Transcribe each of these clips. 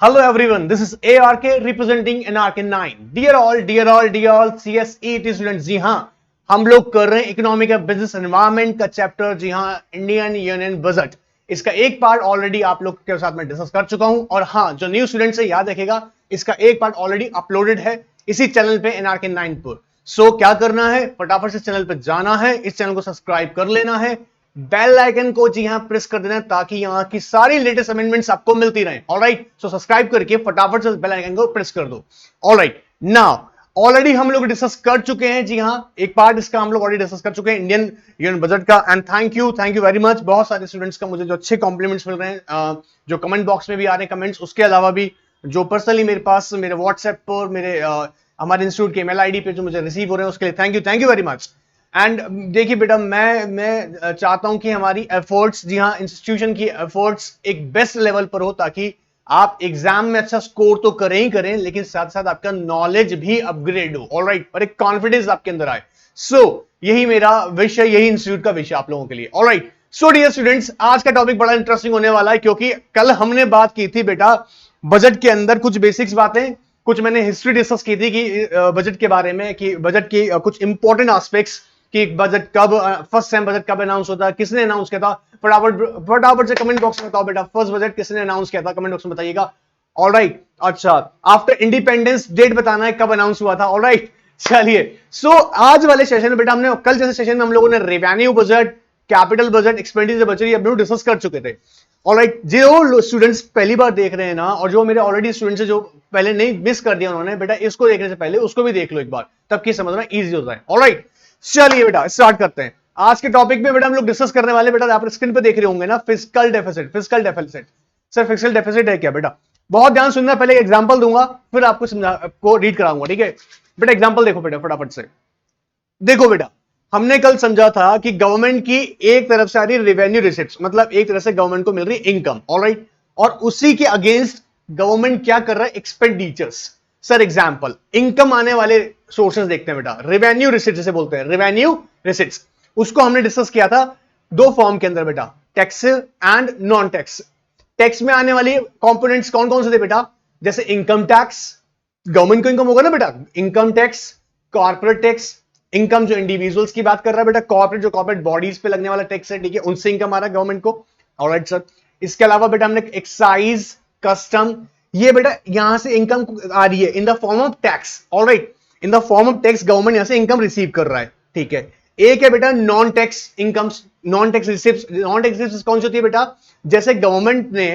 Hello everyone, this is ARK representing NRK9. Dear all, CSET students, जी हाँ, हम लोग कर रहे हैं इकोनॉमिक बिजनेस एनवायरनमेंट का चैप्टर, जी हाँ, इंडियन यूनियन बजट। इसका एक पार्ट ऑलरेडी आप लोग के साथ में डिस्कस कर चुका हूं, और हाँ, जो न्यू स्टूडेंट्स है याद रखेगा, इसका एक पार्ट ऑलरेडी अपलोडेड है इसी चैनल पे NRK9 पर। सो क्या करना है, फटाफट से चैनल पे जाना है, इस चैनल को सब्सक्राइब कर लेना है, बेल आइकन को जी हां प्रेस कर देना, ताकि यहां की सारी लेटेस्ट अमेंडमेंट्स आपको मिलती रहे। ऑलराइट, सो सब्सक्राइब करके फटाफट से बेल आइकन को प्रेस कर दो। ऑलराइट, नाउ ऑलरेडी हम लोग डिस्कस कर चुके हैं, जी हां, एक पार्ट इसका हम लोग ऑलरेडी डिस्कस कर चुके हैं इंडियन यूनियन बजट का। And thank you very much, बहुत सारे स्टूडेंट्स का मुझे जो अच्छे कॉम्प्लीमेंट्स मिल रहे हैं, जो कमेंट बॉक्स में भी आ रहे हैं कमेंट्स, उसके अलावा भी जो पर्सनली मेरे पास मेरे व्हाट्सएप पर मेरे हमारे इंस्टीट्यूट के ईमेल आईडी पे जो मुझे रिसीव हो रहे हैं, उसके लिए thank you very much. And देखिए बेटा, मैं चाहता हूं कि हमारी एफर्ट्स, जी हाँ, इंस्टीट्यूशन की एफर्ट्स एक बेस्ट लेवल पर हो, ताकि आप एग्जाम में अच्छा स्कोर तो करें ही करें, लेकिन साथ साथ आपका नॉलेज भी अपग्रेड हो। ऑलराइट, और एक कॉन्फिडेंस आपके अंदर आए। सो यही मेरा विषय, यही इंस्टीट्यूट का विषय आप लोगों के लिए। ऑलराइट, सो डियर स्टूडेंट्स, आज का टॉपिक बड़ा इंटरेस्टिंग होने वाला है, क्योंकि कल हमने बात की थी बेटा बजट के अंदर कुछ बेसिक्स बातें, कुछ मैंने हिस्ट्री डिस्कस की थी कि बजट के बारे में, कि बजट के कुछ इंपॉर्टेंट एस्पेक्ट्स, कि बजट कब, फर्स्ट टाइम बजट कब अनाउंस होता है, किसने अनाउंस किया था। फटाफट से कमेंट बॉक्स में बताओ बेटा, फर्स्ट बजट किसने अनाउंस किया था, कमेंट बॉक्स में बताइएगा। ऑलराइट, अच्छा, आफ्टर इंडिपेंडेंस डेट बताना है कब अनाउंस हुआ था। ऑलराइट, चलिए, सो आज वाले सेशन में बेटा हमने, कल जैसे सेशन में हम लोगों ने revenue budget, capital budget, expenditure budget, ये हम डिस्कस कर चुके थे। ऑलराइट, जो स्टूडेंट्स पहली बार देख रहे हैं ना, और जो मेरे ऑलरेडी स्टूडेंट्स है जो पहले नहीं मिस कर दिया उन्होंने, बेटा इसको देखने से पहले उसको भी देख लो एक बार, तब की समझना इजी होता है। ऑलराइट, चलिए बेटा स्टार्ट करते हैं। आज के टॉपिक में बेटा हम लोग डिस्कस करने वाले, बेटा आप स्क्रीन पे देख रहे होंगे ना, fiscal deficit. Fiscal deficit, sir fiscal deficit है क्या बेटा? बहुत ध्यान सुनना, पहले एग्जांपल दूंगा, फिर आपको समझा, आपको रीड कराऊंगा, ठीक है बेटा? एग्जांपल देखो बेटा फटाफट से। देखो बेटा, हमने कल समझा था कि गवर्नमेंट की एक तरफ से आ रही रेवेन्यू रिसिप्ट्स, मतलब एक तरह से गवर्नमेंट को मिल रही इनकम। ऑलराइट, और उसी के अगेंस्ट गवर्नमेंट क्या कर रहा है, एक्सपेंडिचर्स। सर एग्जांपल, इनकम आने वाले सोर्सेस देखते हैं बेटा, रेवेन्यू रिसिप्ट जिसे बोलते हैं, रेवेन्यू रिसिप्ट्स। उसको हमने डिस्कस किया था दो फॉर्म के अंदर बेटा, tax and non tax. Tax में आने वाली कंपोनेंट्स कौन कौन से थे बेटा? जैसे इनकम टैक्स, गवर्नमेंट को इनकम होगा ना बेटा, income tax, corporate tax, income जो इंडिविजुअल्स की बात कर रहा है बेटा, कॉर्पोरेट जो कॉर्पोरेट बॉडीज पे लगने वाला टैक्स है, ठीक है, उनसे इनकम आ रहा है गवर्नमेंट को। ऑलराइट सर, इसके अलावा बेटा हमने एक्साइज, कस्टम, ये बेटा यहां से इनकम आ रही है in the form of tax. Alright, in the form of tax government यहां से इनकम रिसीव कर रहा है, ठीक है। एक है बेटा non tax income, non tax receipts. Non tax receipts कौन सी होती है बेटा? जैसे गवर्नमेंट ने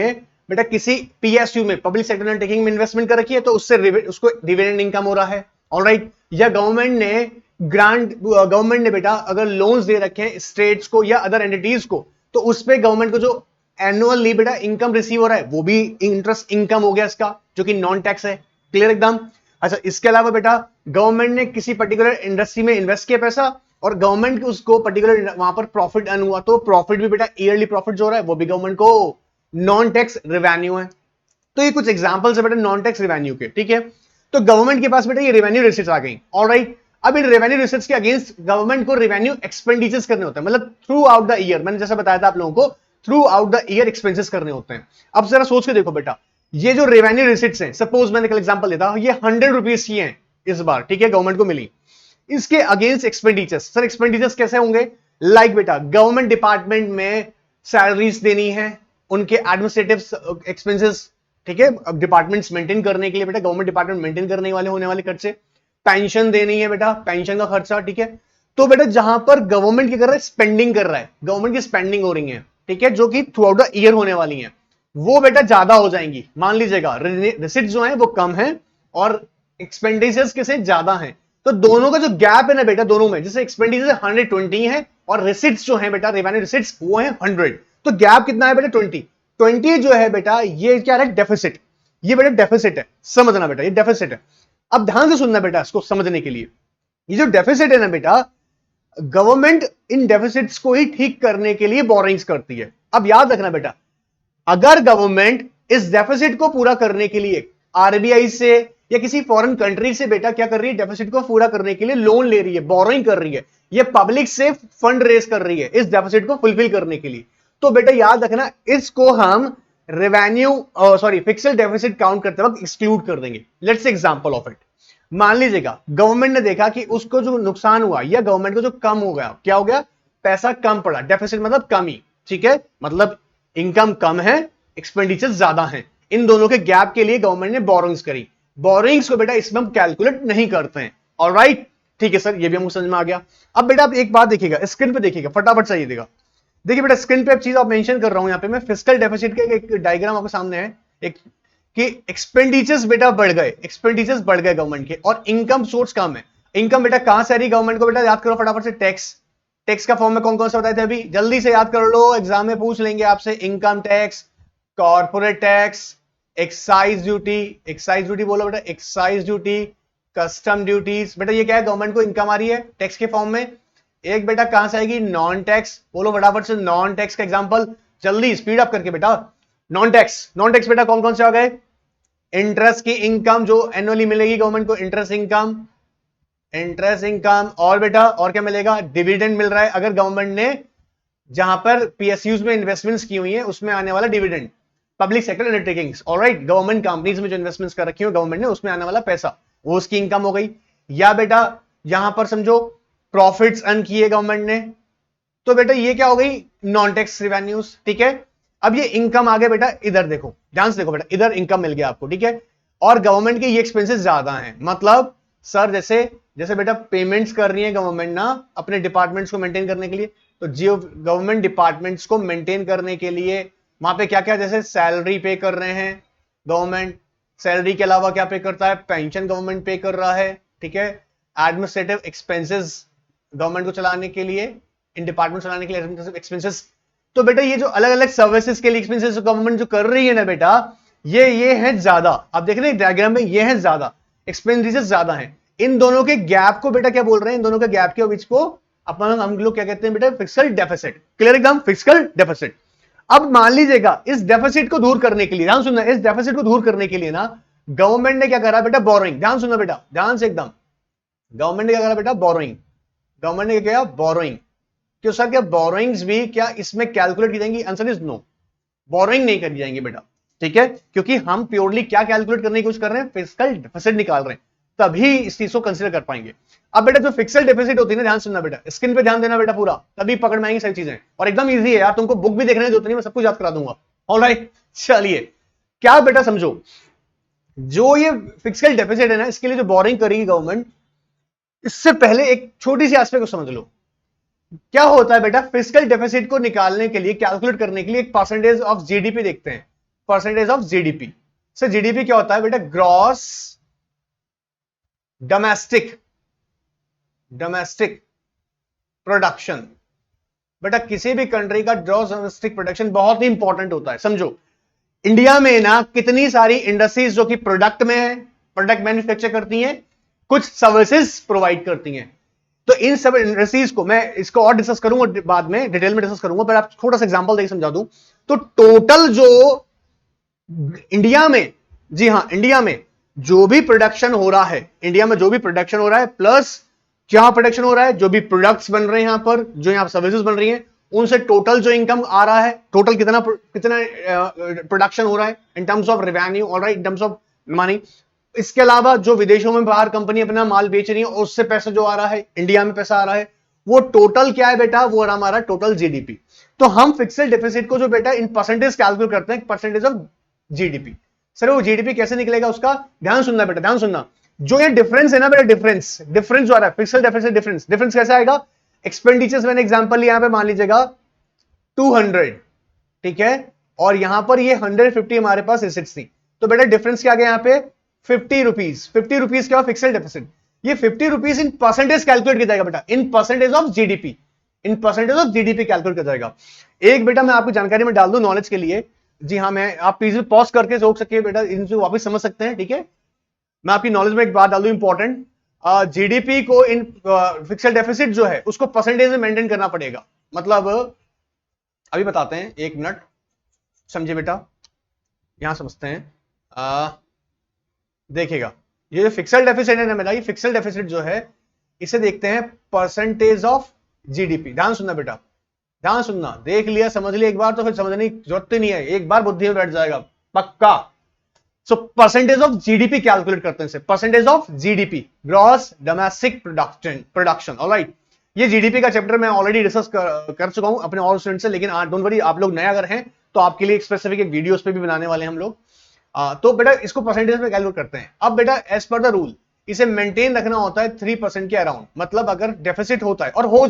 बेटा किसी पीएसयू में, पब्लिक सेक्टर अंडरटेकिंग में इन्वेस्टमेंट कर रखी है, तो उससे उसको डिविडेंड इनकम हो रहा है। ऑलराइट, या गवर्नमेंट ने ग्रांट, गवर्नमेंट ने बेटा अगर लोन्स दे रखे हैं स्टेट्स को या अदर एंटिटीज को, तो उस पे गवर्नमेंट को जो एनुअली बेटा इनकम रिसीव हो रहा है, वो भी इंटरेस्ट इनकम हो गया इसका, जो कि नॉन टैक्स है। क्लियर एकदम? अच्छा, इसके अलावा बेटा गवर्नमेंट ने किसी पर्टिकुलर इंडस्ट्री में इन्वेस्ट किया पैसा, और गवर्नमेंट उसको पर्टिकुलर वहां पर प्रॉफिट अर्न हुआ, तो प्रॉफिट भी बेटा ईयरली प्रॉफिट जो हो रहा है, वो भी गवर्नमेंट को नॉन टैक्स रेवेन्यू है। तो ये कुछ एग्जांपल्स है बेटा नॉन टैक्स रेवेन्यू के, ठीक है। तो गवर्नमेंट के पास बेटा ये रेवेन्यू रिसिप्ट्स आ गई। ऑलराइट, अब इन रेवेन्यू रिसिप्ट्स के अगेंस्ट गवर्नमेंट को रेवेन्यू एक्सपेंडिचर्स करने होते हैं, मतलब थ्रू आउट द ईयर, मैंने जैसा बताया था आप लोगों को, through out the year expenses करने होते हैं। अब जरा सोच के देखो बेटा, ये जो रेवेन्यू रिसिप्ट्स हैं, सपोज मैंने कल एग्जांपल देता हूं, ये 100 रुपीज की हैं इस बार, ठीक है, गवर्नमेंट को मिली। इसके अगेंस्ट एक्सपेंडिचर्स, सर एक्सपेंडिचर्स कैसे होंगे? लाइक बेटा गवर्नमेंट डिपार्टमेंट में सैलरीज देनी है, उनके एडमिनिस्ट्रेटिव एक्सपेंसेस, ठीक है, डिपार्टमेंट्स मेंटेन करने के लिए बेटा, गवर्नमेंट डिपार्टमेंट मेंटेन करने वाले होने वाले खर्चे, पेंशन देनी है बेटा, पेंशन का खर्चा, ठीक है। तो बेटा जहां पर गवर्नमेंट क्या कर रहा है, स्पेंडिंग कर रहा है, गवर्नमेंट की स्पेंडिंग हो रही है, ठीक है, जो कि थ्रू आउट द ईयर होने वाली है, वो बेटा ज्यादा हो जाएंगी। मान लीजिएगा रिसिप्ट जो है वो कम है और एक्सपेंडिचर्स कैसे ज्यादा है, तो दोनों का जो गैप है ना बेटा, दोनों में, जैसे एक्सपेंडिचर 120 है और रिसिप्ट्स जो है बेटा, रेवेन्यू रिसिप्ट्स वो है 100, तो गैप कितना है बेटा? 20 जो है बेटा, ये क्या है? डेफिसिट। ये बेटा डेफिसिट है, समझना बेटा, ये डेफिसिट है। अब ध्यान से सुनना बेटा इसको समझने के लिए, ये जो डेफिसिट है ना बेटा, गवर्नमेंट इन डेफिसिट्स को ही ठीक करने के लिए बोरिंग्स करती है। अब याद रखना बेटा, अगर गवर्नमेंट इस डेफिसिट को पूरा करने के लिए आरबीआई से या किसी फॉरेन कंट्री से बेटा क्या कर रही है, डेफिसिट को पूरा करने के लिए लोन ले रही है, बोरिंग कर रही है, ये पब्लिक से फंड रेज कर रही है इस डेफिसिट को फुलफिल करने के लिए, तो बेटा याद रखना इसको हम revenue sorry fixed deficit count करते वक्त एक्सक्लूड कर देंगे। Let's example of it. मान लीजिएगा गवर्नमेंट ने देखा कि उसको जो नुकसान हुआ या गवर्नमेंट को जो कम हो गया, क्या हो गया, पैसा कम पड़ा, डेफिसिट मतलब कमी, ठीक है, मतलब इनकम कम है, एक्सपेंडिचर ज्यादा है, इन दोनों के गैप के लिए गवर्नमेंट ने बोरोइंग्स करी। बोरोइंग्स को बेटा इसमें हम कैलकुलेट नहीं करते हैं, ऑलराइट, ठीक है सर, ये भी हमको समझ में आ गया। अब बेटा आप एक बात देखिएगा, स्क्रीन पे देखिएगा, फटाफट चाहिए देगा। देखिए बेटा स्क्रीन पे एक चीज आप मेंशन कर रहा हूं, यहां पे मैं फिस्कल डेफिसिट का एक डायग्राम आपके सामने है, एक कि एक्सपेंडिचर्स बेटा बढ़ गए, एक्सपेंडिचर्स बढ़ गए गवर्नमेंट के, और इनकम सोर्स कम है। इनकम बेटा कहां से आ रही गवर्नमेंट को, बेटा याद करो फटाफट से, टैक्स। टैक्स का फॉर्म में कौन कौन सा बताए थे अभी, जल्दी से याद कर लो, एग्जाम में पूछ लेंगे आपसे। Income tax, corporate tax, excise duty, excise duty बोलो बेटा, एक्साइज ड्यूटी, कस्टम ड्यूटीज। बेटा ये क्या है, गवर्नमेंट को इनकम आ रही है टैक्स के फॉर्म में। एक बेटा कहां से आएगी, नॉन टैक्स, बोलो फटाफट से नॉन टैक्स का एग्जांपल, जल्दी स्पीड अप करके बेटा। नॉन टैक्स, नॉन टैक्स बेटा कौन कौन से आ गए, इंटरेस्ट की इनकम जो एनुअली मिलेगी गवर्नमेंट को, इंटरेस्ट इनकम, इंटरेस्ट इनकम, और बेटा और क्या मिलेगा, डिविडेंड मिल रहा है अगर गवर्नमेंट ने जहां पर पीएसयूज में इन्वेस्टमेंट्स की हुई है उसमें आने वाला dividend, public sector undertakings, alright, government companies में जो इन्वेस्टमेंट्स कर रखी हो गवर्नमेंट ने उसमें आने वाला पैसा, वो उसकी इनकम हो गई। या बेटा यहां पर समझो प्रॉफिट्स अर्न किए गवर्नमेंट ने, तो बेटा ये क्या हो गई, नॉन टैक्स रेवेन्यूज, ठीक है। अब ये इनकम आ गया बेटा, इधर देखो, ध्यान से देखो बेटा, इधर इनकम मिल गया आपको, ठीक है, और गवर्नमेंट के ये एक्सपेंसेस ज्यादा हैं, मतलब सर जैसे जैसे बेटा पेमेंट्स कर रही है गवर्नमेंट ना अपने डिपार्टमेंट्स को मेंटेन करने के लिए, तो जियो गवर्नमेंट डिपार्टमेंट्स को मेंटेन करने के लिए वहां पे क्या क्या, जैसे सैलरी पे कर रहे हैं गवर्नमेंट, सैलरी के अलावा क्या पे करता है, पेंशन गवर्नमेंट पे कर रहा है, ठीक है, एडमिनिस्ट्रेटिव एक्सपेंसेस गवर्नमेंट को चलाने के लिए, इन डिपार्टमेंट चलाने के लिए एडमिनिस्ट्रेटिव एक्सपेंसेस। तो बेटा ये जो अलग अलग सर्विसेज के लिए एक्सपेंसेस गवर्नमेंट जो कर रही है ना बेटा, ये है ज्यादा, आप देख रहे हैं डायग्राम में, ये है ज्यादा, एक्सपेंडिचर ज्यादा है। इन दोनों के गैप को बेटा क्या बोल रहे हैं, इन दोनों के गैप के बीच को अपन हम लोग क्या कहते हैं बेटा, फिस्कल डेफिसिट, क्लियर एकदम, फिस्कल डेफिसिट। अब मान लीजिएगा इस डेफिसिट को दूर करने के लिए, ध्यान सुनना, इस डेफिसिट को दूर करने के लिए ना गवर्नमेंट ने क्या करा बेटा, बोरोइंग, ध्यान सुनना बेटा, ध्यान से एकदम, गवर्नमेंट ने क्या करा बेटा, बोरोइंग, गवर्नमेंट ने क्या किया, बोरोइंग। क्यों सर, क्या बोरोइंग्स भी क्या इसमें कैलकुलेट की जाएंगी, आंसर इज नो, बोरोइंग नहीं करी जाएंगी बेटा, ठीक है, क्योंकि हम प्योरली क्या कैलकुलेट करने की कोशिश कर रहे हैं, फिस्कल डेफिसिट निकाल रहे हैं, तभी इस चीज को कंसीडर कर पाएंगे। अब बेटा जो फिक्सल डेफिसिट होती है ना, ध्यान सुनना बेटा, स्क्रीन पे ध्यान देना बेटा पूरा, तभी पकड़ में आएंगी सारी चीजें, और एकदम इजी है यार, तुमको बुक भी देखने की जरूरत नहीं, मैं सब कुछ याद करा दूंगा, ऑलराइट। चलिए क्या बेटा समझो, जो ये फिक्सल डेफिसिट है ना, इसके लिए जो बोरिंग करेगी गवर्नमेंट, इससे पहले एक छोटी सी एस्पेक्ट को समझ लो। क्या होता है बेटा, फिस्कल डेफिसिट को निकालने के लिए, कैलकुलेट करने के लिए एक परसेंटेज ऑफ जीडीपी देखते हैं, percentage of GDP. Sir GDP क्या होता है बेटा, ग्रॉस डोमेस्टिक डोमेस्टिक प्रोडक्शन। बेटा किसी भी कंट्री का ग्रॉस डोमेस्टिक प्रोडक्शन बहुत ही इंपॉर्टेंट होता है, समझो इंडिया में ना कितनी सारी इंडस्ट्रीज जो कि प्रोडक्ट में है, प्रोडक्ट मैन्युफैक्चर करती हैं, कुछ सर्विसेज प्रोवाइड करती हैं। तो इन सब इंडस्ट्रीज को मैं इसको और डिस्कस करूंगा बाद में, डिटेल में डिस्कस करूंगा, पर आप थोड़ा सा एग्जांपल देकर समझा दूं। तो टोटल जो इंडिया में, जी हां इंडिया में जो भी प्रोडक्शन हो रहा है, इंडिया में जो भी प्रोडक्शन हो रहा है, प्लस क्या प्रोडक्शन हो रहा है, जो भी प्रोडक्ट्स बन रहे हैं यहां पर, जो यहां सर्विसेज बन रही हैं, उनसे टोटल जो इनकम आ रहा है, टोटल कितना कितना प्रोडक्शन हो रहा है in terms of revenue, alright, in terms of money. इसके अलावा जो विदेशों में बाहर कंपनी अपना माल बेच रही है, उससे पैसा जो आ रहा है, इंडिया में पैसा आ रहा है, वो टोटल क्या है बेटा, वो हमारा टोटल जीडीपी। तो हम फिक्स्ड डेफिसिट को जो बेटा इन परसेंटेज कैलकुलेट करते हैं, परसेंटेज ऑफ जीडीपी। सर वो जीडीपी कैसे निकलेगा उसका, ध्यान सुनना बेटा, ध्यान सुनना, जो ये डिफरेंस है ना बेटा, डिफरेंस डिफरेंस जो आ रहा है, फिक्स्ड डेफिसिट डिफरेंस, डिफरेंस कैसे आएगा, एक्सपेंडिचर्स मैंने एग्जांपल यहां पे मान लीजिएगा 200, ठीक है, और यहां पर ये 150 हमारे पास एसेट्स थी, तो बेटा डिफरेंस क्या आ गया यहां पे, 50 रुपीज, 50 रुपीज क्या, फिक्स्ड डेफिसिट। ये 50 रुपीज इन परसेंटेज कैलकुलेट किया जाएगा बेटा, in percentage of GDP, in percentage of GDP calculate किया जाएगा। एक बेटा मैं आपकी जानकारी में डाल दूं नॉलेज के लिए, जी हाँ, मैं आप प्लीज पॉज करके रोक सके बेटा, इनसे वापस समझ सकते हैं, ठीक है। मैं आपकी नॉलेज में एक बात डाल दूं इंपॉर्टेंट, जीडीपी को इन फिक्स्ड डेफिसिट जो है उसको परसेंटेज में मेंटेन करना पड़ेगा, मतलब अभी बताते हैं, एक मिनट समझे बेटा, यहां समझते हैं। देखिएगा ये जो फिक्स्ड डेफिसिट है ना मेरा, ये फिक्स्ड डेफिसिट जो है इसे देखते हैं परसेंटेज ऑफ जीडीपी, ध्यान सुनना बेटा, ध्यान सुनना, देख लिया समझ लिया एक बार तो फिर समझने की जरूरत ही नहीं है, एक बार बुद्धि में बैठ जाएगा पक्का। So percentage of GDP calculate करते हैं, percentage of GDP, gross domestic production alright. ये जीडीपी का चैप्टर मैं ऑलरेडी डिस्कस कर चुका हूं अपने ऑल स्टूडेंट से, लेकिन डोंट वरी, आप लोग नया अगर हैं तो आपके लिए स्पेसिफिक एक वीडियोस पे भी बनाने वाले हैं हम लोग। तो बेटा इसको परसेंटेज में कैलकुलेट करते हैं। अब बेटा एज पर द रूल इसे मेंटेन रखना होता है 3% के अराउंड, मतलब अगर डेफिसिट होता है और हो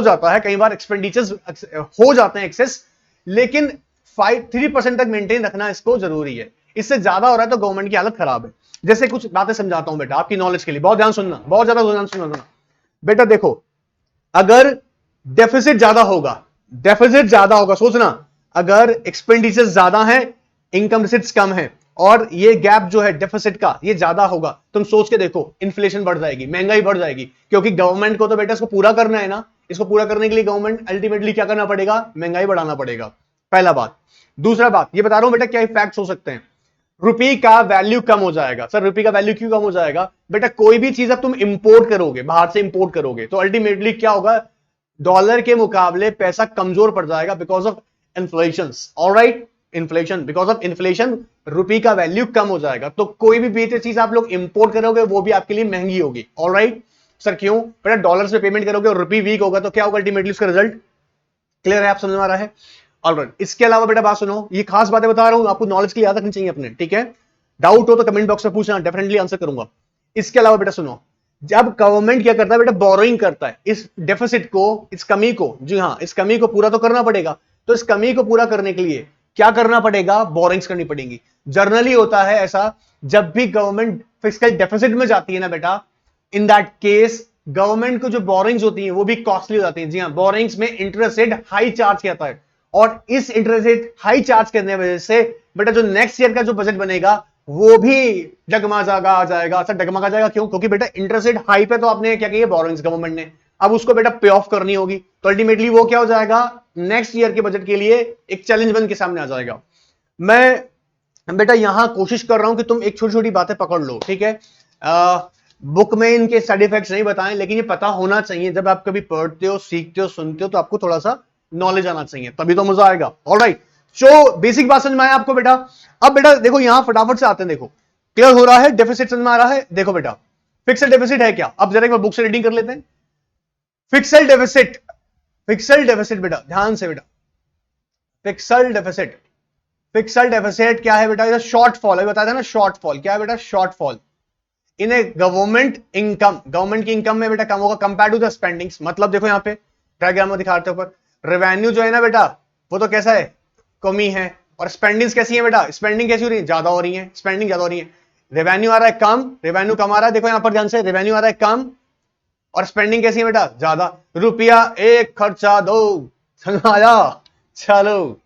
जाता है कई बार एक्सपेंडिचर्स हो जाते हैं एक्सेस, लेकिन 3% तक मेंटेन रखना इसको जरूरी है। इससे ज्यादा हो रहा है तो गवर्नमेंट की हालत खराब है। जैसे कुछ बातें समझाता हूं बेटा आपकी नॉलेज के लिए, बहुत ध्यान सुनना, बहुत ज्यादा ध्यान सुनना बेटा। देखो अगर डेफिसिट ज्यादा होगा, सोचना, अगर एक्सपेंडिचर ज्यादा है, इनकम रिसिट्स कम है, और ये गैप जो है डेफिसिट का ये ज्यादा होगा, तुम सोच के देखो इन्फ्लेशन बढ़ जाएगी, महंगाई बढ़ जाएगी, क्योंकि गवर्नमेंट को तो बेटा इसको पूरा करना है ना। इसको पूरा करने के लिए गवर्नमेंट अल्टीमेटली क्या करना पड़ेगा, महंगाई बढ़ाना पड़ेगा, पहला बात। दूसरा बात ये बता रहा हूं बेटा क्या इफेक्ट्स हो सकते हैं, रुपये का वैल्यू कम हो जाएगा। सर रुपये का वैल्यू क्यों कम हो जाएगा, बेटा कोई भी चीज अब तुम इंपोर्ट करोगे, बाहर से इंपोर्ट करोगे, तो अल्टीमेटली क्या होगा, डॉलर के मुकाबले पैसा कमजोर पड़ जाएगा because of inflation, alright, inflation, because of inflation रुपये का वैल्यू कम हो जाएगा, तो कोई भी बेहतर चीज आप लोग इंपोर्ट करोगे वो भी आपके लिए महंगी होगी, ऑलराइट। सर क्यों, बेटा डॉलर से पेमेंट करोगे और रुपये वीक होगा तो क्या होगा अल्टीमेटली उसका रिजल्ट, क्लियर है, आप समझ में आ रहा है, ऑलराइट। इसके अलावा बेटा बात सुनो, ये खास बातें बता रहा हूं आपको, नॉलेज के लिए याद रखनी चाहिए अपने, ठीक है। डाउट हो तो कमेंट बॉक्स में पूछना, डेफिनेटली आंसर करूंगा। इसके अलावा बेटा सुनो, जब गवर्नमेंट क्या करता है बेटा, बोरोइंग करता है, इस डेफिसिट को, इस कमी को, जी हाँ इस कमी को पूरा तो करना पड़ेगा, तो इस कमी को पूरा करने के लिए क्या करना पड़ेगा, बोरोइंग्स करनी पड़ेगी। जर्नली होता है ऐसा, जब भी गवर्नमेंट फिस्कल डेफिसिट में जाती है ना बेटा, इन दैट केस गवर्नमेंट को जो बोरिंग्स होती हैं वो भी कॉस्टली हो जाती हैं। जी हाँ, बोरिंग्स में इंटरेस्ट रेट हाई चार्ज किया जाता है, और इस इंटरेस्ट रेट हाई चार्ज करने की वजह से बेटा जो नेक्स्ट ईयर का जो बजट बनेगा वो भी डगमगा आ जाएगा। सर डगमगा जाएगा क्यों, क्योंकि बेटा इंटरेस्ट रेट हाई पे तो आपने क्या किया, बोरिंग्स गवर्नमेंट ने, अब उसको बेटा पे ऑफ करनी होगी, तो अल्टीमेटली वो क्या हो जाएगा, नेक्स्ट ईयर के बजट के लिए एक चैलेंज बन के सामने आ जाएगा। मैं बेटा यहां कोशिश कर रहा हूं कि तुम एक छोटी छोटी बातें पकड़ लो, ठीक है। बुक में इनके साइड इफेक्ट्स नहीं बताएं, लेकिन ये पता होना चाहिए, जब आप कभी पढ़ते हो, सीखते हो, सुनते हो, तो आपको थोड़ा सा नॉलेज आना चाहिए, तभी तो मजा आएगा, ऑलराइट। सो बेसिक बात समझ में आया आपको बेटा। अब बेटा देखो यहां फटाफट से आते हैं, देखो क्लियर हो रहा है, डेफिसिट समझ में आ रहा है। देखो बेटा फिक्स्ड डेफिसिट है क्या, अब जरा एक बार बुक से रीडिंग कर लेते हैं। फिक्स्ड डेफिसिट बेटा ध्यान से बेटा, फिक्स्ड डेफिसिट क्या है बेटा, शॉर्टफॉल है, बताया था ना शॉर्टफॉल, क्या है बेटा, शॉर्टफॉल इन ए गवर्नमेंट इनकम, गवर्नमेंट की इनकम में बेटा कम होगा कंपेयर टू द स्पेंडिंग्स। मतलब देखो यहां पे डायग्राम में दिखाते ऊपर, रेवेन्यू जो है ना बेटा वो तो कैसा है, कमी है, और स्पेंडिंग्स कैसी है बेटा, स्पेंडिंग कैसी हो रही है, ज्यादा हो रही है, स्पेंडिंग ज्यादा हो रही है। रेवेन्यू आ रहा है कम, रेवेन्यू कम आ रहा है, देखो यहां पर ध्यान से, रेवेन्यू आ रहा है कम और स्पेंडिंग कैसी है बेटा, ज्यादा। रुपया एक खर्चा दो, आया, चलो।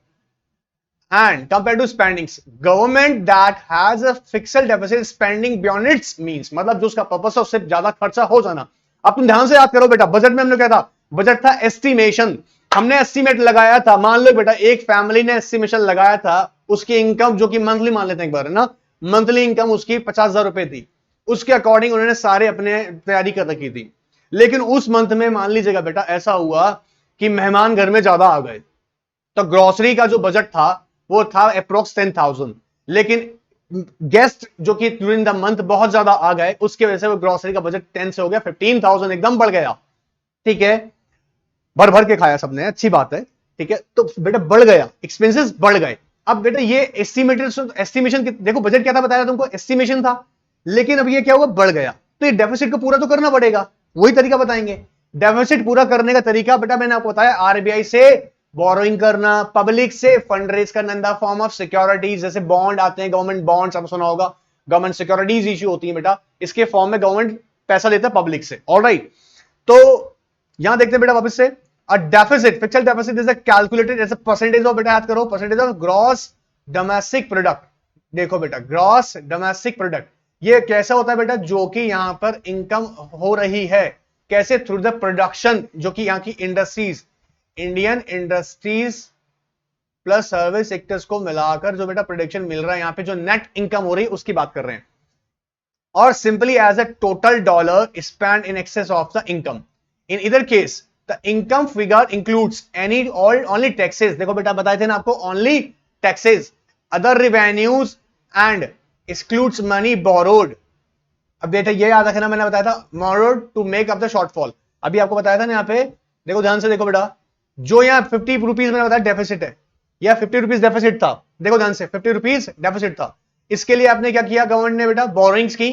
And compared to spendings, government that has a fixed deficit spending beyond its means, मतलब जो उसका पर्पस है उससे ज्यादा खर्चा हो जाना। अब तुम ध्यान से याद करो बेटा, बजट में हमने क्या था, बजट था एस्टिमेशन, हमने एस्टिमेट लगाया था, मान लो बेटा एक फैमिली ने एस्टिमेशन लगाया था, उसकी इनकम जो कि मंथली मान लेते हैं एक बार, है ना, मंथली इनकम उसकी 50,000 रुपए थी, उसके अकॉर्डिंग उन्होंने सारे अपने तैयारी कर रखी थी। लेकिन उस मंथ में मान लीजिएगा बेटा ऐसा हुआ कि मेहमान घर में ज्यादा आ गए, तो ग्रोसरी का जो बजट था वो था अप्रोक्स 10,000, लेकिन गेस्ट जो कि ड्यूरिंग द मंथ बहुत ज्यादा आ गए, उसके वजह से वो ग्रोसरी का बजट 10 से हो गया 15,000, एकदम बढ़ गया, ठीक है, भर भर के खाया सबने, अच्छी बात है, ठीक है। तो बेटा बढ़ गया, एक्सपेंसेस बढ़ गए। अब बेटा ये एस्टिमेशन देखो, बजट क्या था बताया तुमको, एस्टिमेशन था, लेकिन अब ये क्या हुआ, बढ़ गया, तो ये डेफिसिट को पूरा तो करना पड़ेगा, वही तरीका बताएंगे। डेफिसिट पूरा करने का तरीका बेटा मैंने आपको बताया, आरबीआई से बोरोइंग करना, पब्लिक से फंड रेज करना in the form of securities, जैसे बॉन्ड आते हैं, गवर्नमेंट बॉन्ड्स आपने सुना होगा, गवर्नमेंट सिक्योरिटीज इश्यू होती है बेटा, इसके फॉर्म में गवर्नमेंट पैसा देता है पब्लिक से, ऑलराइट। तो यहां देखते हैं बेटा वापस से, a deficit, fixed deficit is calculated as a percentage of, बेटा याद करो, percentage of gross domestic product. देखो बेटा ग्रॉस डोमेस्टिक प्रोडक्ट ये कैसा होता है बेटा, जो कि यहां पर इनकम हो रही है, कैसे, थ्रू द प्रोडक्शन, जो कि यहां की industries, Indian industries plus service sectors को मिलाकर जो बेटा प्रोडक्शन मिल रहा है, यहां पे जो नेट इनकम हो रही है उसकी बात कर रहे हैं, और simply as a total dollar spend in excess of the income. In either case the income figure includes any all only taxes, देखो बेटा बताए थे ना आपको, only taxes, other revenues and excludes money borrowed. अब बेटा ये याद रखना, मैंने बताया था borrowed to make up the shortfall, अभी आपको बताया था ना यहाँ पे, देखो ध्यान से देखो बेटा, जो यहाँ 50 रुपीज मैंने बताया डेफिसिट है, या 50 रुपीज डेफिसिट था, देखो ध्यान से 50 रुपीज डेफिसिट था, इसके लिए आपने क्या किया, गवर्नमेंट ने बेटा बोरिंग्स की,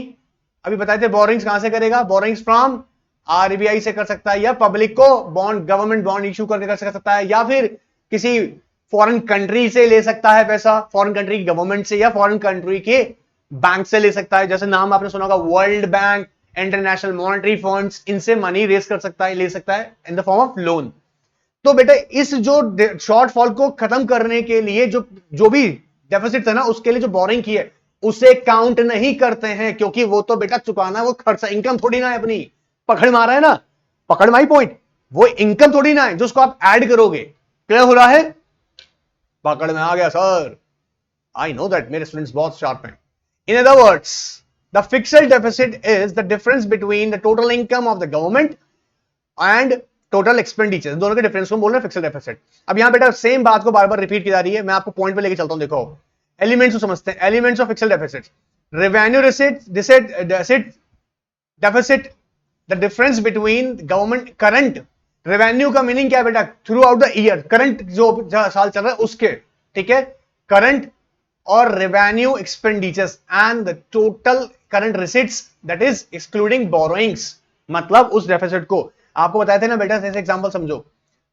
अभी बताए थे बोरिंग्स कहां से करेगा, बोरिंग्स फ्रॉम आरबीआई से कर सकता है, या पब्लिक को बॉन्ड, गवर्नमेंट बॉन्ड इशू करके कर सकता है, या फिर किसी फॉरेन कंट्री से ले सकता है पैसा, फॉरेन कंट्री की गवर्नमेंट से या फॉरेन कंट्री के बैंक से ले सकता है, जैसे नाम आपने सुना होगा world bank, international monetary funds, इनसे मनी रेज कर सकता है, ले सकता है in the form of loan. तो बेटा इस जो शॉर्टफॉल को खत्म करने के लिए जो जो भी डेफिसिट था ना, उसके लिए जो बोरिंग की है उसे काउंट नहीं करते हैं, क्योंकि वो तो बेटा चुकाना, वो खर्चा, इनकम थोड़ी ना है अपनी, पकड़ मारा है ना, पकड़ माई पॉइंट, वो इनकम थोड़ी ना है जो उसको आप ऐड करोगे। क्लियर हो रहा है, पकड़ में आ गया सर, आई नो दैट मेरे स्टूडेंट्स बहुत शार्प हैं। In other words, the fixed deficit is the difference between the total income of the government and total expenditure, दोनों के डिफरेंस को बोल रहे हैं फिक्स्ड डेफिसिट। अब यहां बेटा सेम बात को बार बार रिपीट की जा रही है, मैं आपको पॉइंट पे लेके चलता हूं, देखो एलिमेंट्स को समझते हैं, elements of fixed deficit, revenue deficit, the difference between government current, revenue का मीनिंग क्या है बेटा, through out the year, current जो साल चल रहा है उसके, ठीक है, करंट और revenue expenditures and the total current receipts that is excluding borrowings, मतलब उस डेफिसिट को आपको बताए थे ना बेटा, जैसे एग्जांपल समझो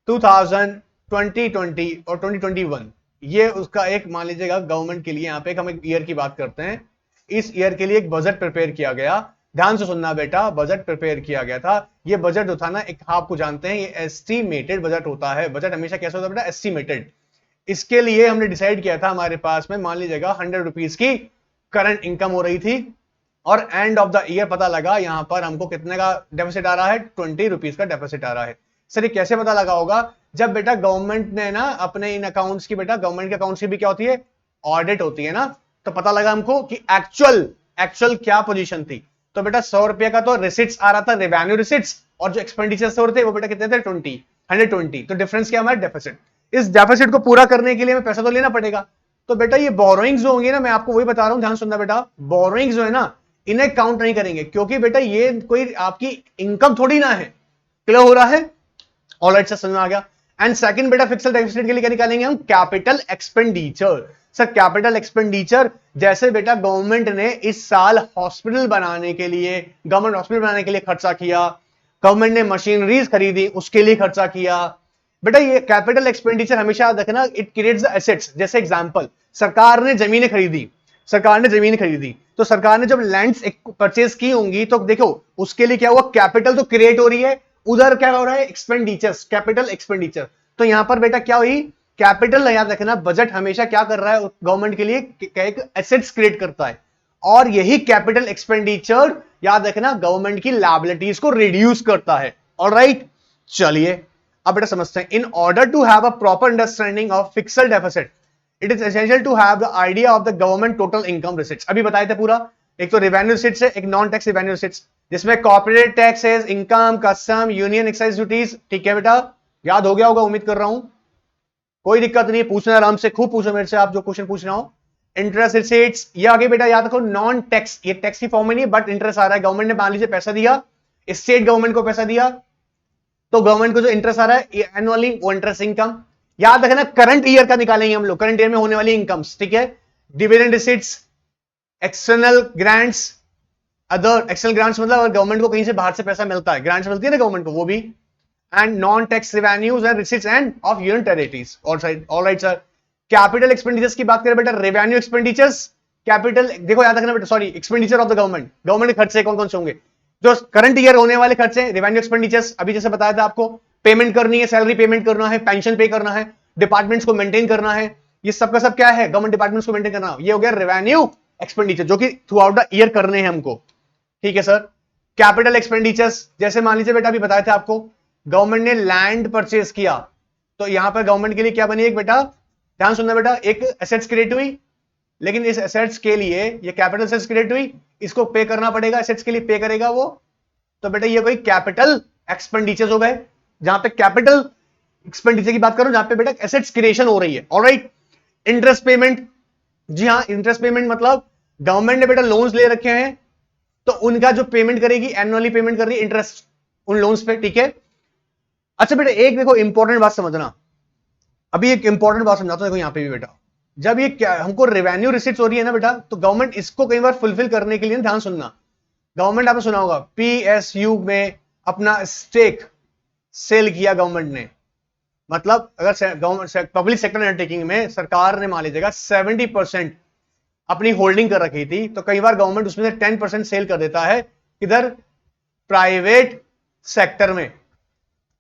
2000, 2020 और 2021, ये उसका एक मान लीजिएगा गवर्नमेंट के लिए, यहां पे हम एक ईयर की बात करते हैं, इस ईयर के लिए एक बजट प्रिपेयर किया गया, ध्यान से सुनना बेटा, बजट प्रिपेयर किया गया था, ये बजट जो था ना, एक आपको जानते हैं ये एस्टिमेटेड बजट होता है, बजट हमेशा कैसा होता है बेटा, एस्टिमेटेड। इसके लिए हमने डिसाइड किया था, हमारे पास में मान लीजिएगा 100 रुपीज की करंट इनकम हो रही थी, और एंड ऑफ द ईयर पता लगा यहां पर हमको कितने का डेफिसिट आ रहा है, 20 रुपीज का डेफिसिट आ रहा है। सर ये कैसे पता लगा होगा, जब बेटा गवर्नमेंट ने ना अपने इन अकाउंट्स की, बेटा गवर्नमेंट के अकाउंट्स की भी क्या होती है, ऑडिट होती है ना, तो पता लगा हमको कि एक्चुअल एक्चुअल क्या पोजीशन थी। तो बेटा 100 रुपए का तो रिसिट्स आ रहा था, रेवेन्यू रिसिट्स, और जो एक्सपेंडिचर्स हो रहे थे वो बेटा कितने थे, 120, तो डिफरेंस क्या हमारा डेफिसिट। इस डेफिसिट को पूरा करने के लिए हमें पैसा तो लेना पड़ेगा, तो बेटा ये बोरोइंग्स जो होंगे ना, मैं आपको वही बता रहा हूं, ध्यान सुनना बेटा, बोरोइंग्स जो है ना, इन्हें काउंट नहीं करेंगे, क्योंकि बेटा ये कोई आपकी इनकम थोड़ी ना है। क्लियर हो रहा है, ऑलराइट सर, समझ में आ गया। एंड सेकंड बेटा फिक्स्ड डेफिसिट के लिए क्या निकालेंगे हम, capital expenditure. Sir capital expenditure, जैसे बेटा गवर्नमेंट ने इस साल हॉस्पिटल बनाने के लिए, गवर्नमेंट हॉस्पिटल बनाने के लिए खर्चा किया, गवर्नमेंट ने मशीनरीज खरीदी उसके लिए खर्चा किया, बेटा ये कैपिटल एक्सपेंडिचर हमेशा याद रखना, इट क्रिएट्स द एसेट्स। जैसे एग्जांपल, सरकार ने जमीनें खरीदी, सरकार ने जमीन खरीदी, तो सरकार ने जब लैंड्स परचेज की होंगी, तो देखो उसके लिए क्या हुआ, कैपिटल तो क्रिएट हो रही है, उधर क्या हो रहा है, एक्सपेंडिचर्स, कैपिटल एक्सपेंडिचर। तो यहां पर बेटा क्या हुई, कैपिटल याद रखना, बजट हमेशा क्या कर रहा है गवर्नमेंट के लिए, एक एसेट्स क्रिएट करता है, और यही कैपिटल एक्सपेंडिचर याद रखना गवर्नमेंट की लायबिलिटीज को रिड्यूस करता है। ऑलराइट, चलिए अब बेटा समझते हैं, in order to have a proper understanding of fixed deficit, it is essential to have the idea of the government total income receipts. अभी बताए थे पूरा, एक तो रेवेन्यू रिसिट्स है, एक नॉन टैक्स रेवेन्यू रिसिट्स, जिसमें corporate taxes, income, custom, union excise duties, ठीक है बेटा, याद हो गया होगा उम्मीद कर रहा हूं, कोई दिक्कत नहीं, पूछना आराम से, खूब पूछो मेरे से आप जो क्वेश्चन पूछ रहा हूं। इंटरेस्ट रिसिट्स, ये आगे बेटा याद रखो नॉन टैक्स, ये टैक्स की फॉर्म में नहीं, बट इंटरेस्ट आ रहा है, गवर्नमेंट ने मान लीजिए पैसा दिया, स्टेट गवर्नमेंट को पैसा दिया, तो गवर्नमेंट को जो इंटरेस्ट आ रहा है एनुअली, वो इंटरेस्ट इनकम। याद रखना करंट ईयर का निकालेंगे हम लोग, करंट ईयर में होने वाली इनकम्स, ठीक है। Dividend receipts, external grants, other external grants मतलब अगर गवर्नमेंट को कहीं से बाहर से पैसा मिलता है, ग्रांट्स मिलती है ना गवर्नमेंट को, वो भी, and non tax revenues and receipts end of union territories. Alright sir, capital expenditures की बात करें बेटा, रेवेन्यू एक्सपेंडिचर्स, कैपिटल, देखो याद रखना बेटा, sorry expenditure of the government, government के खर्चे कौन कौन से होंगे, जो करंट ईयर होने वाले खर्चे, रेवेन्यू एक्सपेंडिचर्स, अभी जैसे बताया था आपको, पेमेंट करनी है, सैलरी पेमेंट करना है, पेंशन पे करना है, डिपार्टमेंट्स को मेंटेन करना है, ये सब का सब क्या है, गवर्नमेंट डिपार्टमेंट्स को मेंटेन करना, ये हो गया रेवेन्यू एक्सपेंडिचर, जो कि थ्रू आउट द ईयर करने हैं हमको, ठीक है सर। कैपिटल एक्सपेंडिचर्स, जैसे मान लीजिए बेटा अभी बताया था आपको, गवर्नमेंट ने लैंड परचेज किया, तो यहां पर गवर्नमेंट के लिए क्या बनी, एक बेटा ध्यान सुनना बेटा, एक एसेट्स क्रिएट हुई, लेकिन इस एसेट्स के लिए, ये कैपिटल एसेट्स क्रिएट हुई, इसको पे करना पड़ेगा, एसेट्स के लिए पे करेगा वो, तो बेटा ये कोई कैपिटल एक्सपेंडिचर्स हो गए। जहां पे कैपिटल एक्सपेंडिचर की बात करो, जहां पे बेटा एसेट्स क्रिएशन हो रही है। ऑलराइट, इंटरेस्ट पेमेंट, जी हाँ, इंटरेस्ट पेमेंट मतलब गवर्नमेंट ने बेटा लोन्स ले रखे हैं, तो उनका जो पेमेंट करेगी, एनुअली पेमेंट कर रही है इंटरेस्ट उन लोन्स पे, ठीक है। अच्छा बेटा एक देखो इंपॉर्टेंट बात समझना, अभी एक इंपॉर्टेंट बात समझाता हूं, देखो यहां पे भी बेटा, जब ये हमको रेवेन्यू रिसीट्स हो रही है ना बेटा, तो गवर्नमेंट इसको कई बार फुलफिल करने के लिए, ध्यान सुनना, गवर्नमेंट आपने सुना होगा पीएसयू में अपना स्टेक सेल किया गवर्नमेंट ने, मतलब अगर गवर्नमेंट पब्लिक सेक्टर अंडरटेकिंग में सरकार ने मान लीजिएगा 70% अपनी होल्डिंग कर रखी थी, तो कई बार गवर्नमेंट उसमें से 10% सेल कर देता है इधर प्राइवेट सेक्टर में।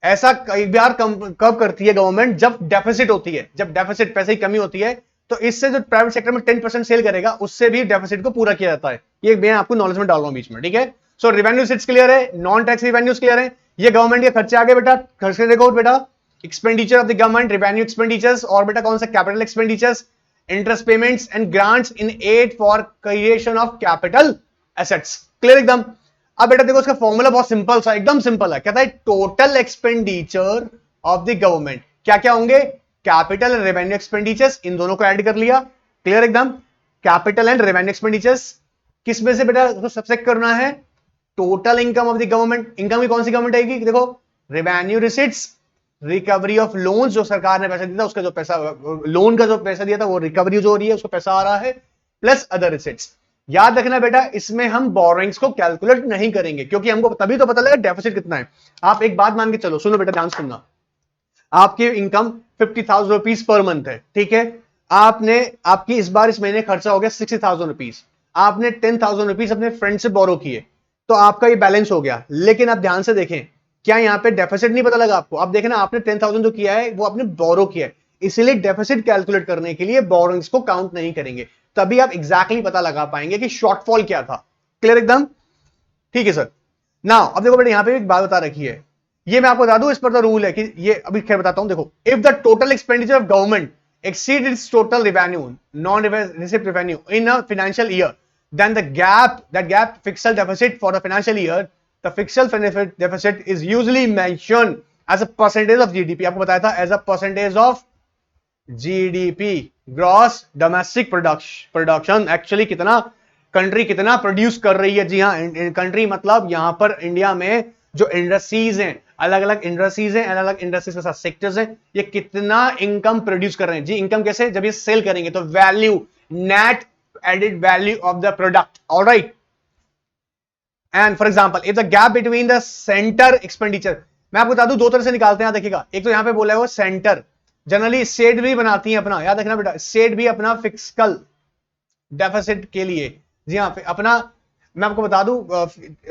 ऐसा कई बार कब करती है गवर्नमेंट, जब डेफिसिट होती है, जब डेफिसिट पैसे की कमी होती है, तो इससे जो प्राइवेट सेक्टर में 10% सेल करेगा उससे भी डेफिसिट को पूरा किया जाता है। ये मैं आपको नॉलेज में डाल रहा हूं बीच में, ठीक है। सो रिवेन्यू सिट्स क्लियर है, नॉन टैक्स रिवेन्यूज क्लियर है, ये गवर्नमेंट के खर्चे आ गए बेटा। खर्चे देखो बेटा, expenditure of the government, revenue expenditures, और बेटा कौन सा, capital expenditures, interest payments and grants in aid for creation of capital assets. Clear एकदम। अब बेटा देखो इसका फॉर्मूला बहुत सिंपल सा, एकदम सिंपल है, कहता है total expenditure of the government क्या क्या होंगे, कैपिटल एंड रेवेन्यू एक्सपेंडिचर्स, इन दोनों को ऐड कर लिया। क्लियर एकदम। कैपिटल एंड रेवेन्यू एक्सपेंडिचर्स किस में से बेटा तो सबसेक्ट करना है, total income of the government. Income की कौन सी गवर्नमेंट आएगी, देखो revenue receipts, recovery of loan, जो सरकार ने पैसा दिया था उसका जो पैसा, लोन का जो पैसा दिया था वो रिकवरी जो हो रही है उसको पैसा आ रहा है, प्लस अदर रिसिट्स। याद रखना बेटा इसमें हम बोरोइंग्स को कैलकुलेट नहीं करेंगे, क्योंकि हमको तभी तो पता लगेगा डेफिसिट कितना है। आप एक बात मान के चलो, सुनो बेटा ध्यान सुनना, आपकी इनकम 50,000 रुपीज पर मंथ है, ठीक है। आपने आपकी इस बार इस महीने खर्चा हो गया 60,000 रुपीज, आपने 10,000 रुपीज अपने फ्रेंड से बोरो किए, तो आपका ये बैलेंस हो गया। लेकिन आप ध्यान से देखें, क्या यहां पे डेफिसिट नहीं पता लगा आपको, अब देखें ना, आपने 10,000 जो किया है वो आपने बोरो किया है, इसलिए डेफिसिट कैलकुलेट करने के लिए बोरोइंग्स को काउंट नहीं करेंगे, तभी आप एग्जैक्टली पता लगा पाएंगे कि शॉर्टफॉल क्या था। क्लियर एकदम, ठीक है सर। नाउ अब देखो बेटा यहां पे एक बात बता रखी है, ये मैं आपको बता दूं, इस पर तो रूल है कि ये अभी खैर बताता हूं, देखो if the total expenditure of government exceed its total revenue, non-receipt revenue in a financial year, then that gap fiscal deficit for the financial year, the fiscal deficit is usually mentioned as a percentage of GDP. आपको बताया था as a percentage of GDP, gross domestic production, actually कितना country कितना produce कर रही है। जी हाँ, country मतलब यहां पर इंडिया में जो इंडस्ट्रीज हैं, अलग अलग इंडस्ट्रीज हैं, अलग अलग इंडस्ट्रीज के साथ सेक्टर्स हैं, ये कितना इनकम प्रोड्यूस कर रहे हैं। जी इनकम कैसे, जब ये सेल करेंगे तो value, net added value of the product. Alright, and for example if the gap between the centre expenditure, मैं आपको बता दूं दो तरह से निकालते हैं, देखिएगा, एक तो यहां पे बोला है वो सेंटर, जनरली स्टेट भी बनाती है अपना, याद रखना बेटा, स्टेट भी अपना फिस्कल डेफिसिट के लिए, जी हाँ अपना, मैं आपको बता दूं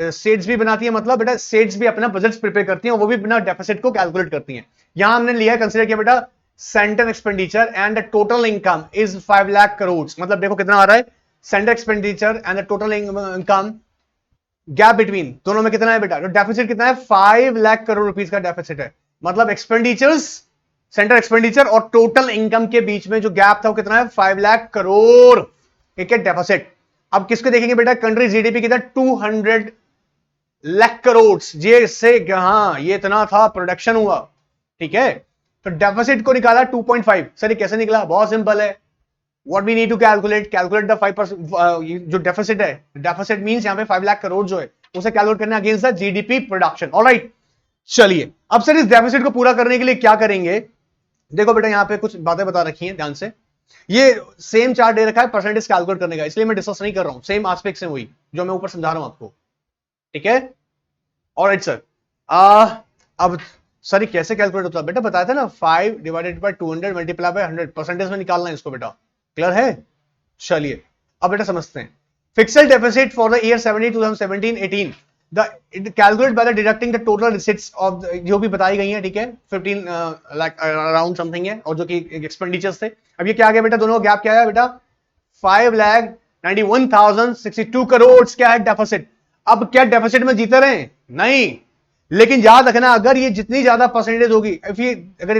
स्टेट्स भी बनाती है, मतलब बेटा स्टेट्स भी अपना बजट प्रिपेयर करती हैं, वो भी अपना डेफिसिट को कैलकुलेट करती हैं। यहां हमने लिया कंसीडर किया बेटा centre expenditure and the total income is 5 lakh crore, मतलब देखो कितना आ रहा है, centre expenditure and the total income, gap between दोनों में कितना है बेटा, तो डेफिसिट कितना है, 5 लाख करोड़ रुपीस का डेफिसिट है, मतलब एक्सपेंडिचर्स, सेंटर एक्सपेंडिचर और टोटल इनकम के बीच में जो गैप था वो कितना है, 5 लाख करोड़, ठीक है, डेफिसिट। अब किसको देखेंगे बेटा, कंट्री जीडीपी कितना, 200 लाख करोड़, ये इससे हाँ ये इतना था प्रोडक्शन हुआ, ठीक है। तो डेफिसिट को निकाला 2.5, सर ये कैसे निकला, बहुत सिंपल है, what we need to calculate the 5% जो डेफिसिट है, डेफिसिट मींस यहां पे 5 लाख करोड़ जो है उसे कैलकुलेट करना against the GDP production. Alright, चलिए अब सर इस डेफिसिट को पूरा करने के लिए क्या करेंगे, देखो बेटा यहां पे कुछ बातें बता रखी हैं ध्यान से, ये सेम चार्ट दे रखा है परसेंटेज कैलकुलेट करने का, इसलिए मैं डिस्कस नहीं कर रहा हूं, सेम एस्पेक्ट से वही जो मैं ऊपर समझा रहा हूं आपको, ठीक है। ऑलराइट सर, अब सर कैसे कैलकुलेट होता है बेटा, बताया था ना 5 divided by 200 multiply by 100, percentage में निकालना है इसको बेटा, क्लियर है। चलिए अब बेटा समझते हैं, fixed deficit for the year 2017-18 the calculate by the deducting the total receipts of जो भी बताई गई है, ठीक है, 15 लाख अराउंड समथिंग है, और जो कि एक्सपेंडिचर्स थे। अब ये क्या आ गया बेटा, दोनों गैप क्या है बेटा, 5,91,062 करोड़ क्या है डेफिसिट। अब क्या डेफिसिट में जीते रहे, नहीं, लेकिन याद रखना अगर ये जितनी ज्यादा परसेंटेज होगी, इफ ये अगर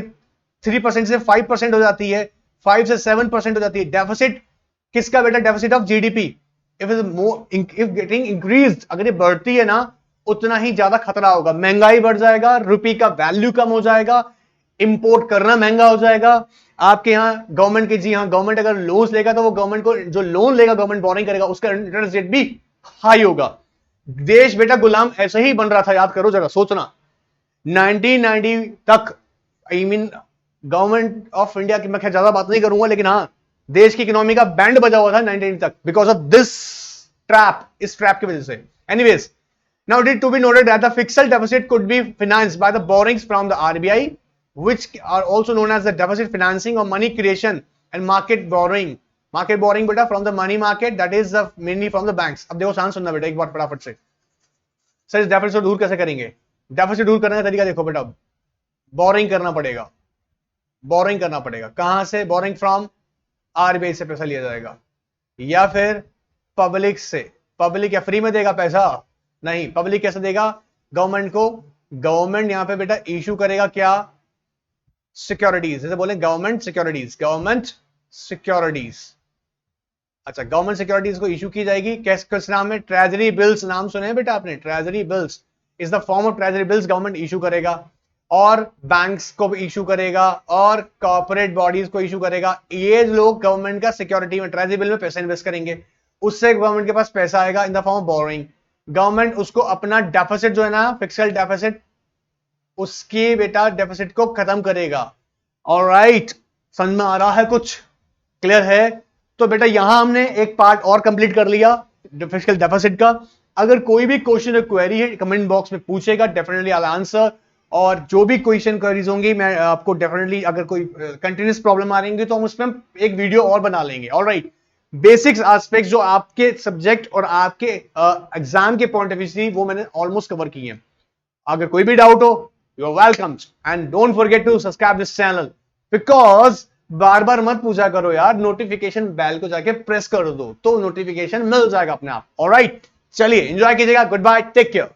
3% से 5% हो जाती है, 5 से 7% हो जाती है, डेफिसिट किसका बेटा, deficit of GDP, if getting increased, अगर ये बढ़ती है ना उतना ही ज्यादा खतरा होगा, महंगाई बढ़ जाएगा, रुपये का वैल्यू कम हो जाएगा, इंपोर्ट करना महंगा हो जाएगा आपके यहाँ गवर्नमेंट के। जी हाँ, गवर्नमेंट अगर लोन लेगा तो वो गवर्नमेंट को जो लोन लेगा, गवर्नमेंट बोरिंग करेगा, उसका इंटरेस्ट रेट भी हाई होगा। देश बेटा गुलाम ऐसे ही बन रहा था, याद करो जरा, सोचना 1990 तक। I mean government of India की मैं खैर ज्यादा बात नहीं करूंगा, लेकिन हाँ देश की इकोनॉमी का बैंड बजा हुआ था 1990 तक, बिकॉज ऑफ दिस ट्रैप, इस ट्रैप की वजह से। Anyways, now it to be noted that the fiscal deficit could be financed by the borrowings from the RBI, which are also known as the deficit financing or money creation and market borrowing. Market borrowing बेटा from the money market, that is mainly from the banks. अब देखो शांत सुनना बेटा एक बार फटाफट से। Sir इस डेफिसिट दूर कैसे करेंगे? डेफिसिट दूर करने का तरीका देखो बेटा, बोरिंग करना पड़ेगा। बोरिंग करना पड़ेगा कहां से? बोरिंग फ्रॉम आरबीआई से पैसा लिया जाएगा, या फिर पब्लिक से। पब्लिक या फ्री में देगा पैसा? नहीं, पब्लिक कैसे देगा? गवर्नमेंट को। गवर्नमेंट यहां पे बेटा इशू करेगा क्या? सिक्योरिटीज, जैसे बोले गवर्नमेंट सिक्योरिटीज, गवर्नमेंट सिक्योरिटीज। अच्छा, गवर्नमेंट सिक्योरिटीज को इशू की जाएगी किस नाम में? Treasury bills. नाम सुने हैं बेटा आपने? Treasury bills is the form of treasury bills, government issue करेगा, और बैंक्स को भी इशू करेगा, और कॉर्पोरेट बॉडीज को इशू करेगा। ये लोग गवर्नमेंट का सिक्योरिटी में, ट्रेजरी बिल में पैसा इन्वेस्ट करेंगे, उससे गवर्नमेंट के पास पैसा आएगा in the form of boring. Government उसको अपना डेफिसिट जो है ना, फिस्कल डेफिसिट, उसकी बेटा डेफिसिट को खत्म करेगा। ऑलराइट, समझ में आ रहा है? कुछ क्लियर है? तो बेटा यहां हमने एक पार्ट और कंप्लीट कर लिया फिस्कल डेफिसिट का। अगर कोई भी क्वेश्चन क्वेरी है कमेंट बॉक्स में पूछेगा, डेफिनेटली आई आंसर। और जो भी क्वेश्चन क्वेरीज होंगी मैं आपको डेफिनेटली, अगर कोई कंटिन्यूस प्रॉब्लम आ रही होंगी तो हम उसमें एक वीडियो और बना लेंगे। ऑलराइट, बेसिक्स एस्पेक्ट जो आपके सब्जेक्ट और आपके एग्जाम के पॉइंट ऑफ व्यू से वो मैंने ऑलमोस्ट कवर किए हैं। अगर कोई भी डाउट हो, you are welcome, and don't forget to subscribe this channel, because बार बार मत पूछा करो यार, नोटिफिकेशन बेल को जाके प्रेस कर दो तो नोटिफिकेशन मिल जाएगा अपने आप। ऑलराइट, चलिए एंजॉय कीजिएगा। Goodbye, take care.